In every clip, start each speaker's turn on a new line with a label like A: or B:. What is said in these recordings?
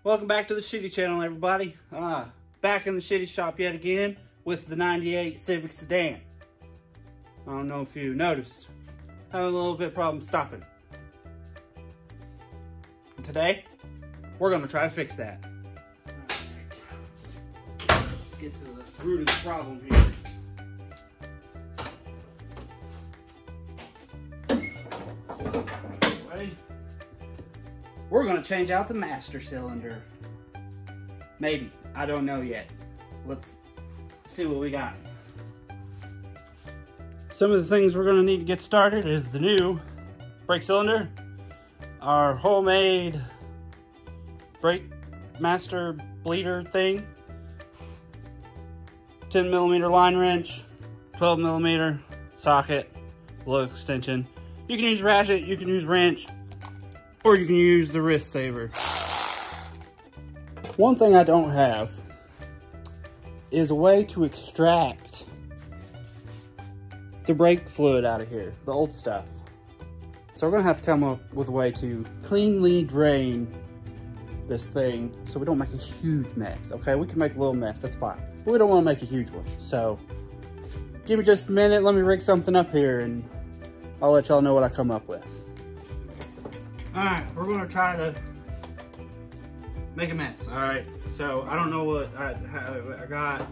A: Welcome back to the Shitty channel, everybody. Back in the Shitty shop yet again with the 98 Civic sedan. I don't know if you noticed. Having a little bit of problem stopping. Today, we're gonna try to fix that. Let's get to the root of the problem here. We're gonna change out the master cylinder. Maybe, I don't know yet. Let's see what we got. Some of the things we're gonna need to get started is the new brake cylinder, our homemade brake master bleeder thing, 10mm line wrench, 12mm socket, little extension. You can use ratchet, you can use wrench, or you can use the wrist saver. One thing I don't have is a way to extract the brake fluid out of here, the old stuff. So we're gonna have to come up with a way to cleanly drain this thing so we don't make a huge mess, okay? We can make a little mess, that's fine. But we don't wanna make a huge one. So give me just a minute, let me rig something up here and I'll let y'all know what I come up with. All right, we're gonna try to make a mess. All right, so I don't know what I got.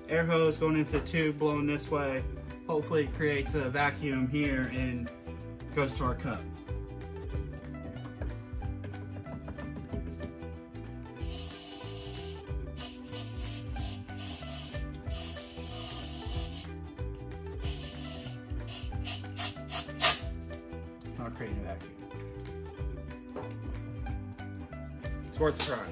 A: Air hose going into the tube, blowing this way. Hopefully it creates a vacuum here and goes to our cup. It's not creating a vacuum. It's worth a try.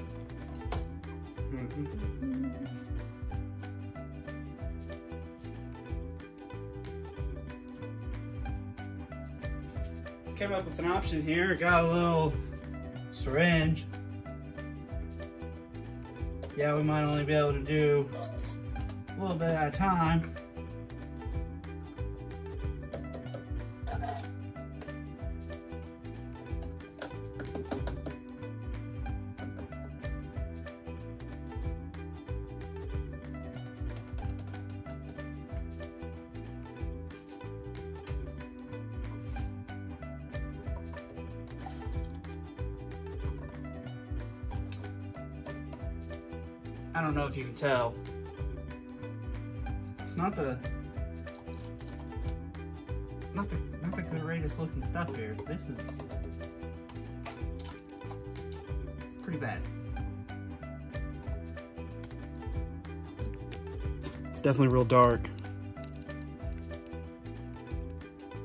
A: Came up with an option here. Got a little syringe. Yeah, we might only be able to do a little bit at a time. I don't know if you can tell. It's not the greatest looking stuff here. This is pretty bad. It's definitely real dark.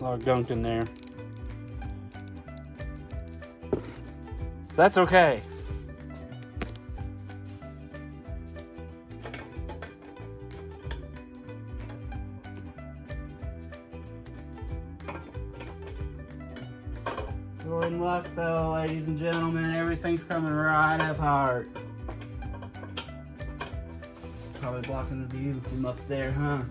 A: A lot of gunk in there. That's okay. You're in luck though, ladies and gentlemen. Everything's coming right up hard. Probably blocking the view from up there, huh?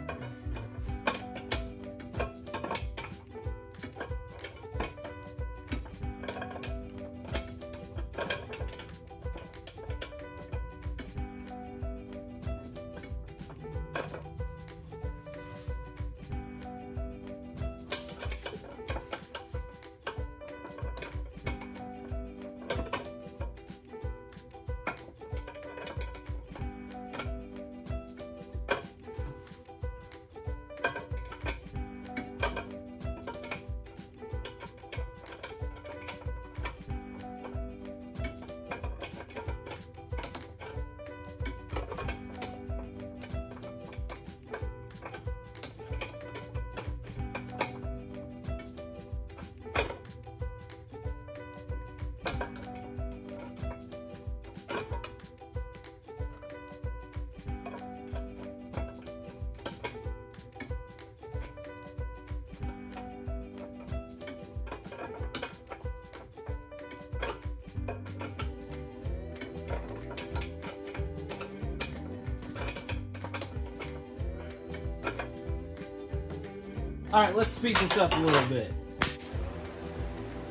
A: All right, let's speed this up a little bit.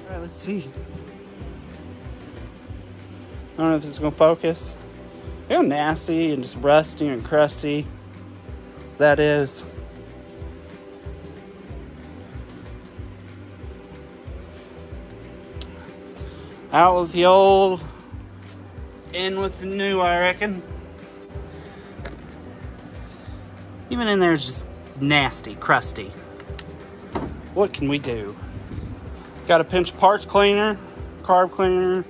A: All right, let's see. don't know if it's gonna focus. Look how nasty and just rusty and crusty that is. Out with the old, in with the new, I reckon. Even in there is just nasty, crusty. What can we do? Got a pinch parts cleaner, carb cleaner.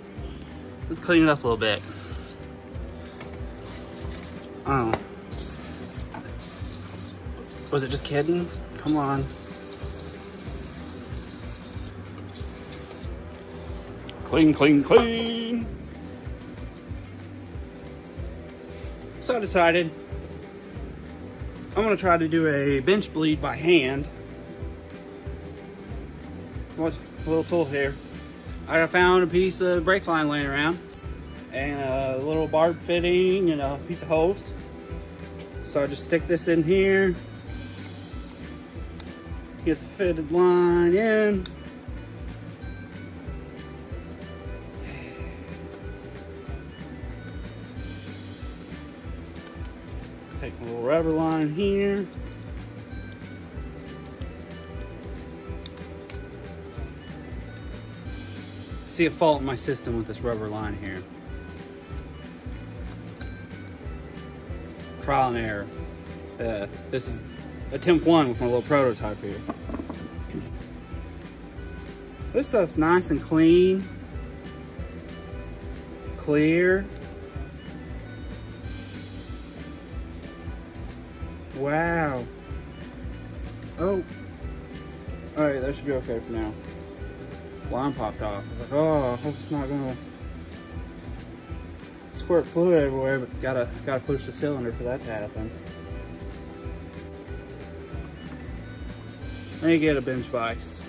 A: Let's clean it up a little bit. Oh. Was it just kidding? Come on. Clean, clean, clean. So I decided I'm gonna try to do a bench bleed by hand. What a little tool here. I found a piece of brake line laying around and a little barb fitting and a piece of hose. So I just stick this in here, get the fitted line in. Take a little rubber line here. See a fault in my system with this rubber line here. Trial and error. This is attempt 1 with my little prototype here. This stuff's nice and clean, clear. Wow. Oh. Alright, that should be okay for now. Line popped off. I was like, oh, I hope it's not gonna squirt fluid everywhere, but gotta push the cylinder for that to happen. Let me get a bench vise.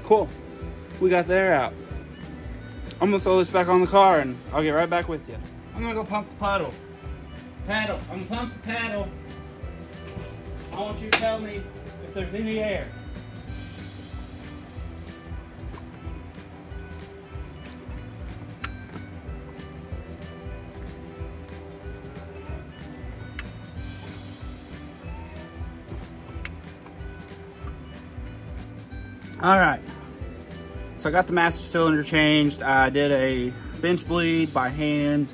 A: Cool. We got the air out. I'm gonna throw this back on the car and I'll get right back with you. I'm gonna go pump the puddle. Paddle. I'm gonna pump the paddle. I want you to tell me if there's any air. All right. So I got the master cylinder changed. I did a bench bleed by hand.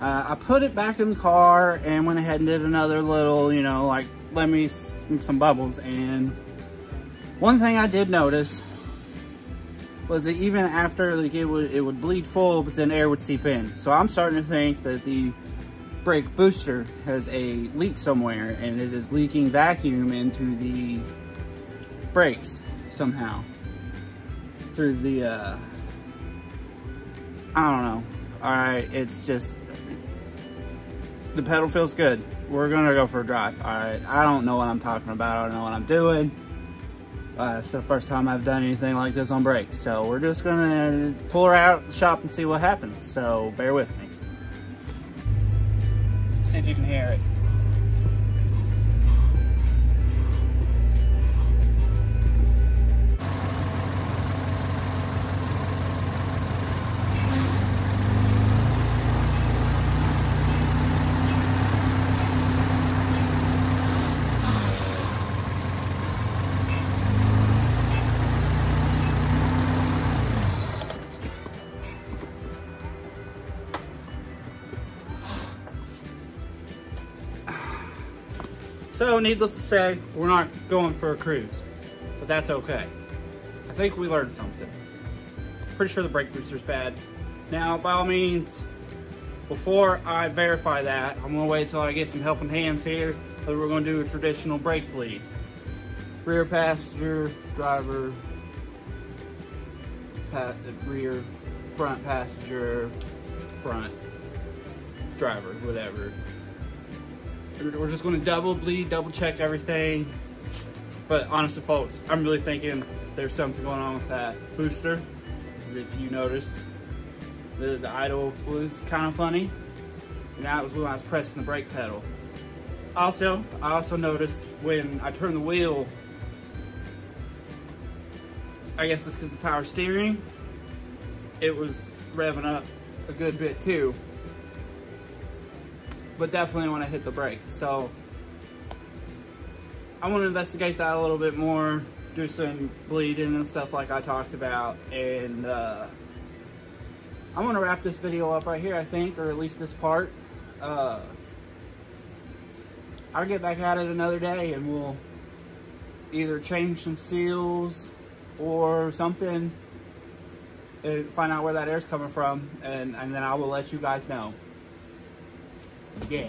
A: I put it back in the car and went ahead and did another little, you know, like let me some bubbles. And one thing I did notice was that even after like it would bleed full, but then air would seep in. So I'm starting to think that the brake booster has a leak somewhere and it is leaking vacuum into the brakes somehow. Through the, I don't know. Alright, it's just, the pedal feels good. We're gonna go for a drive. Alright, I don't know what I'm talking about. I don't know what I'm doing. It's the first time I've done anything like this on brakes. So we're just gonna pull her out of the shop and see what happens. So bear with me. See if you can hear it. So, needless to say, we're not going for a cruise, but that's okay. I think we learned something. Pretty sure the brake booster's bad. Now, by all means, before I verify that, I'm gonna wait till I get some helping hands here, so we're gonna do a traditional brake bleed. Rear passenger, driver, rear, front passenger, front, driver, whatever. We're just going to double bleed, double check everything. But honestly, folks, I'm really thinking there's something going on with that booster. As if you notice, The idle was kind of funny. And that was when I was pressing the brake pedal. Also, I also noticed when I turned the wheel, I guess it's because the power steering, it was revving up a good bit too. But definitely when I hit the brakes. So I want to investigate that a little bit more, do some bleeding and stuff like I talked about, and I'm going to wrap this video up right here, I think, or at least this part. I'll get back at it another day and we'll either change some seals or something and find out where that air's coming from, and then I will let you guys know. Yeah.